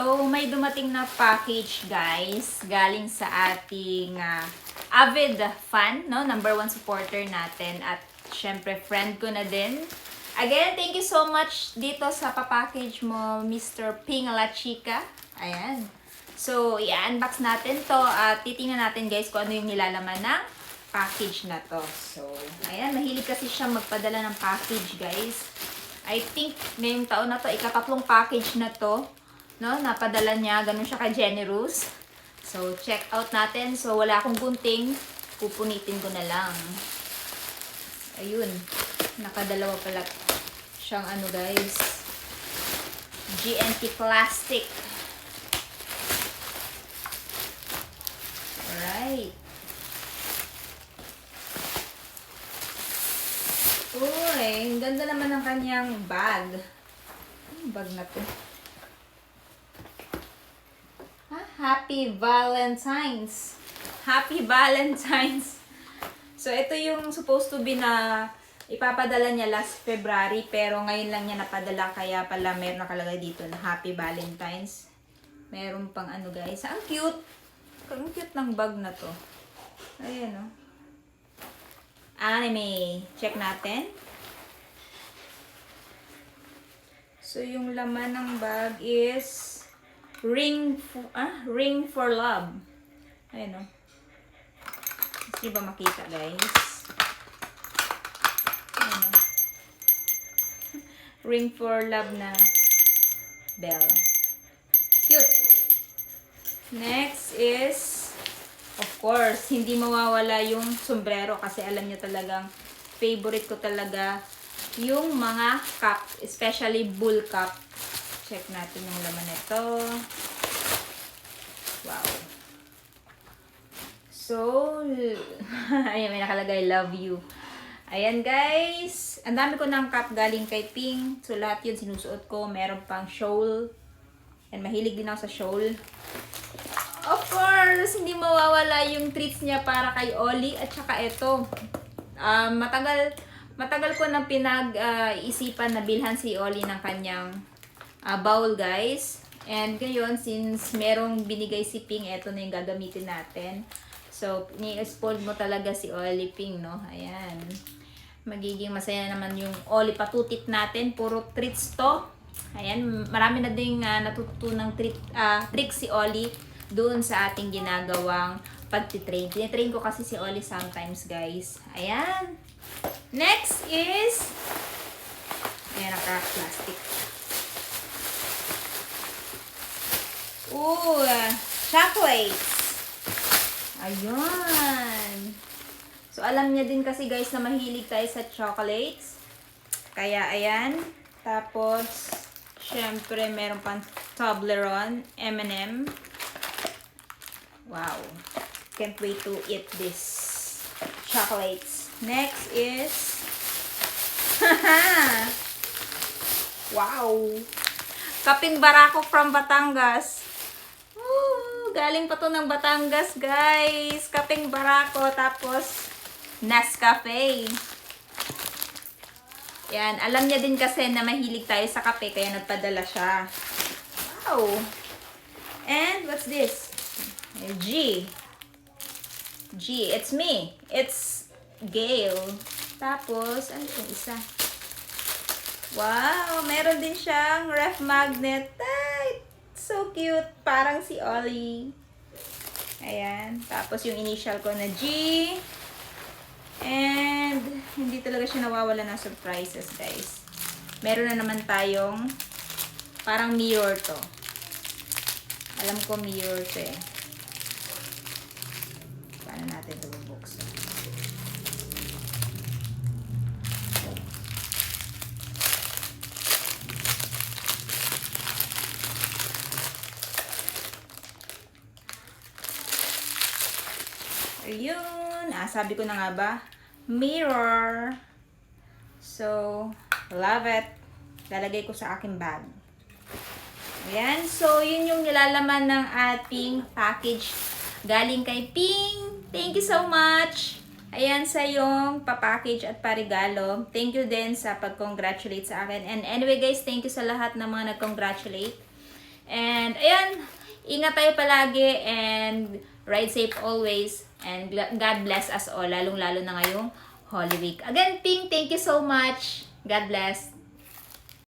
So, may dumating na package, guys, galing sa ating avid fan, no? Number 1 supporter natin at syempre friend ko na din. Again, thank you so much dito sa papackage mo, Mr. Ping La Chica. Ayan. So, i-unbox natin to at titingnan natin, guys, kung ano yung nilalaman ng package na to. So, ayan, mahilig kasi siya magpadala ng package, guys. I think ngayong taon na to, ikatatlong package na to, no, napadala niya, ganun siya ka-generous. So, check out natin. So, wala akong gunting. Pupunitin ko na lang. Ayun. Nakadalawa pala siyang ano, guys. GNT plastic. Alright. Uy, ang ganda naman ng kanyang bag. Anong bag na to? Happy Valentine's. Happy Valentine's. So, ito yung supposed to be na ipapadala niya last February, pero ngayon lang niya napadala, kaya pala meron nakalagay dito na Happy Valentine's. Meron pang ano, guys. Ang cute. Ang cute ng bag na to. Ayan, oh. Anime. Check natin. So, yung laman ng bag is Ring for Love. Ayan, o. Hindi ba makita, guys? Ayan, o. Ring for Love na bell. Cute. Next is, of course, hindi mawawala yung sombrero kasi alam niyo talagang favorite ko talaga yung mga cup, especially bull cup. Check natin yung laman nito. Wow. So, ayan, may nakalagay, love you. Ayan, guys. Ang dami ko ng cup galing kay Ping. So, lahat yun sinusuot ko. Meron pang shawl. And mahilig din ako sa shawl. Of course, hindi mawawala yung treats niya para kay Oli. At saka ito. Matagal ko na pinag-isipan na bilhan si Oli ng kanyang bowl, guys. And ngayon, since merong binigay si Ping, eto na yung gagamitin natin. So, ni-spoil mo talaga si Oli, Ping, no? Ayan. Magiging masaya naman yung Oli patutit natin. Puro treats to. Ayan. Marami na ding natututunang tricks si Oli doon sa ating ginagawang pagtitrain. Tinitrain ko kasi si Oli sometimes, guys. Ayan. Next is, ayan, naka-plastic. Ooh, chocolates. Ayun. So, alam niya din kasi, guys, na mahilig tayo sa chocolates. Kaya, ayan. Tapos, syempre, meron pang Toblerone, M&M. Wow. Can't wait to eat this chocolates. Next is, wow. Kaping Barako from Batangas. Galing pa to ng Batangas, guys. Kaping Barako, tapos Nescafe. Yan, alam niya din kasi na mahilig tayo sa kape, kaya nagpadala siya. Wow. And what's this? G. It's me. It's Gail. Tapos, ano yung isa? Wow, meron din siyang ref magnet. Ay, so cute. Parang si Oli. Ayan. Tapos yung initial ko na G. And hindi talaga siya nawawala ng surprises, guys. Meron na naman tayong parang mirror to. Alam ko mirror to eh. Paano natin ito bubuksan? Ayun. Sabi ko na nga ba? Mirror. So, love it. Lalagay ko sa aking bag. Ayan. So, yun yung nilalaman ng ating package galing kay Ping. Thank you so much. Ayan sa yung papackage at parigalo. Thank you din sa pag-congratulate sa akin. And anyway, guys, thank you sa lahat ng mga nag-congratulate. And ayan, ingat tayo palagi and ride safe always. And God bless us all, lalong-lalo na ngayong Holy Week. Again, Ping, thank you so much. God bless.